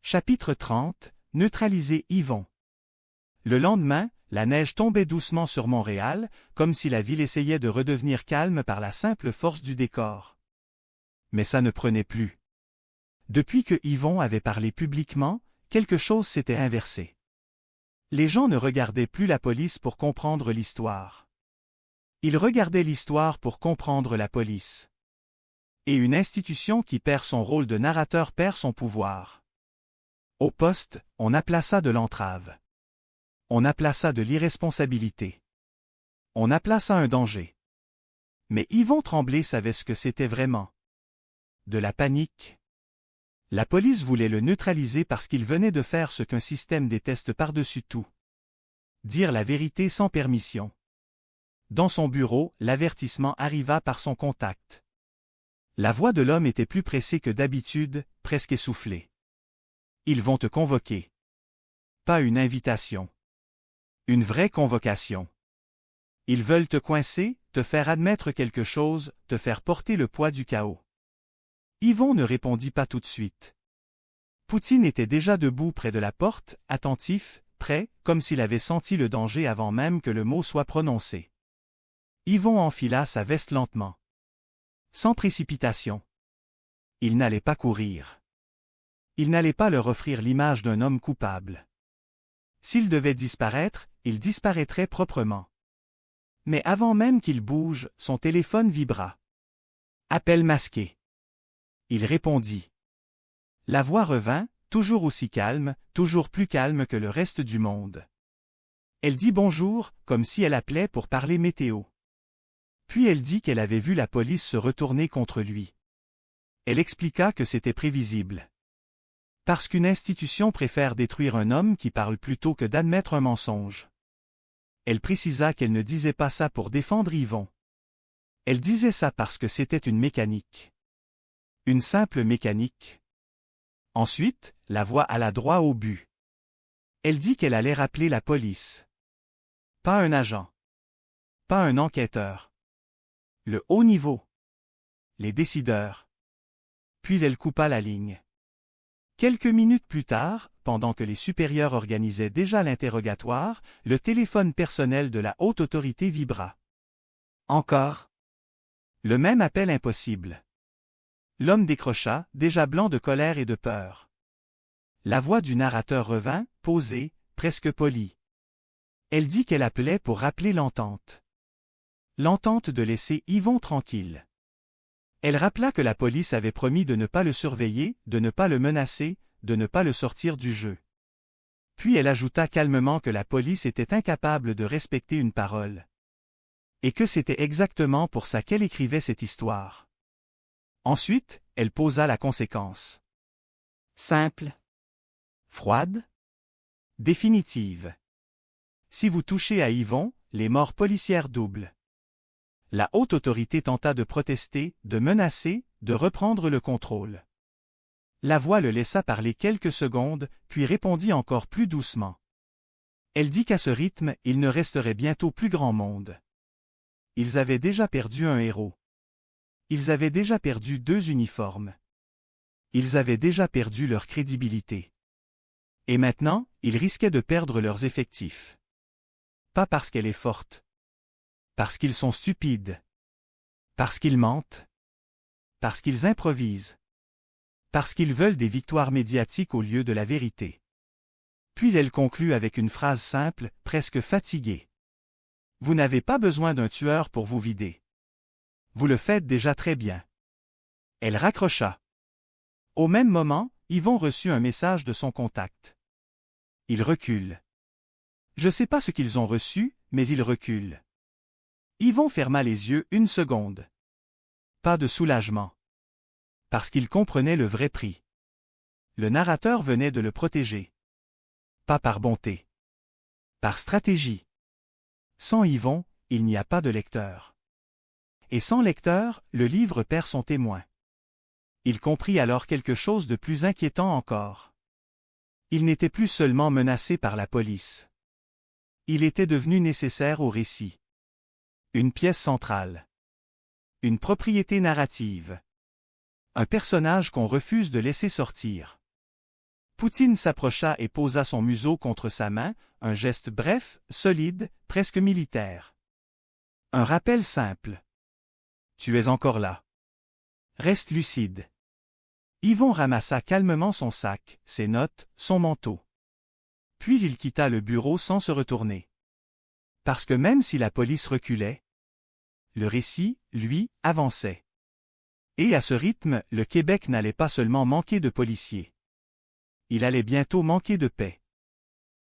Chapitre 30, Neutraliser Yvon. Le lendemain, la neige tombait doucement sur Montréal, comme si la ville essayait de redevenir calme par la simple force du décor. Mais ça ne prenait plus. Depuis que Yvon avait parlé publiquement, quelque chose s'était inversé. Les gens ne regardaient plus la police pour comprendre l'histoire. Ils regardaient l'histoire pour comprendre la police. Et une institution qui perd son rôle de narrateur perd son pouvoir. Au poste, on appela ça de l'entrave. On appela ça de l'irresponsabilité. On appela ça un danger. Mais Yvon Tremblay savait ce que c'était vraiment. De la panique. La police voulait le neutraliser parce qu'il venait de faire ce qu'un système déteste par-dessus tout. Dire la vérité sans permission. Dans son bureau, l'avertissement arriva par son contact. La voix de l'homme était plus pressée que d'habitude, presque essoufflée. Ils vont te convoquer. Pas une invitation. Une vraie convocation. Ils veulent te coincer, te faire admettre quelque chose, te faire porter le poids du chaos. Yvon ne répondit pas tout de suite. Poutine était déjà debout près de la porte, attentif, prêt, comme s'il avait senti le danger avant même que le mot soit prononcé. Yvon enfila sa veste lentement. Sans précipitation. Il n'allait pas courir. Il n'allait pas leur offrir l'image d'un homme coupable. S'il devait disparaître, il disparaîtrait proprement. Mais avant même qu'il bouge, son téléphone vibra. Appel masqué. Il répondit. La voix revint, toujours aussi calme, toujours plus calme que le reste du monde. Elle dit bonjour, comme si elle appelait pour parler météo. Puis elle dit qu'elle avait vu la police se retourner contre lui. Elle expliqua que c'était prévisible. Parce qu'une institution préfère détruire un homme qui parle plutôt que d'admettre un mensonge. Elle précisa qu'elle ne disait pas ça pour défendre Yvon. Elle disait ça parce que c'était une mécanique. Une simple mécanique. Ensuite, la voix alla droit au but. Elle dit qu'elle allait rappeler la police. Pas un agent. Pas un enquêteur. Le haut niveau. Les décideurs. Puis elle coupa la ligne. Quelques minutes plus tard, pendant que les supérieurs organisaient déjà l'interrogatoire, le téléphone personnel de la haute autorité vibra. Encore. Le même appel impossible. L'homme décrocha, déjà blanc de colère et de peur. La voix du narrateur revint, posée, presque polie. Elle dit qu'elle appelait pour rappeler l'entente. L'entente de laisser Yvon tranquille. Elle rappela que la police avait promis de ne pas le surveiller, de ne pas le menacer, de ne pas le sortir du jeu. Puis elle ajouta calmement que la police était incapable de respecter une parole. Et que c'était exactement pour ça qu'elle écrivait cette histoire. Ensuite, elle posa la conséquence. Simple. Froide. Définitive. Si vous touchez à Yvon, les morts policières doublent. La haute autorité tenta de protester, de menacer, de reprendre le contrôle. La voix le laissa parler quelques secondes, puis répondit encore plus doucement. Elle dit qu'à ce rythme, il ne resterait bientôt plus grand monde. Ils avaient déjà perdu un héros. Ils avaient déjà perdu 2 uniformes. Ils avaient déjà perdu leur crédibilité. Et maintenant, ils risquaient de perdre leurs effectifs. Pas parce qu'elle est forte. Parce qu'ils sont stupides. Parce qu'ils mentent. Parce qu'ils improvisent. Parce qu'ils veulent des victoires médiatiques au lieu de la vérité. Puis elle conclut avec une phrase simple, presque fatiguée. Vous n'avez pas besoin d'un tueur pour vous vider. Vous le faites déjà très bien. Elle raccrocha. Au même moment, Yvon reçut un message de son contact. Il recule. Je sais pas ce qu'ils ont reçu, mais ils reculent. Yvon ferma les yeux 1 seconde. Pas de soulagement. Parce qu'il comprenait le vrai prix. Le narrateur venait de le protéger. Pas par bonté. Par stratégie. Sans Yvon, il n'y a pas de lecteur. Et sans lecteur, le livre perd son témoin. Il comprit alors quelque chose de plus inquiétant encore. Il n'était plus seulement menacé par la police. Il était devenu nécessaire au récit. Une pièce centrale. Une propriété narrative. Un personnage qu'on refuse de laisser sortir. Poutine s'approcha et posa son museau contre sa main, un geste bref, solide, presque militaire. Un rappel simple. Tu es encore là. Reste lucide. Yvon ramassa calmement son sac, ses notes, son manteau. Puis il quitta le bureau sans se retourner. Parce que même si la police reculait, le récit, lui, avançait. Et à ce rythme, le Québec n'allait pas seulement manquer de policiers. Il allait bientôt manquer de paix.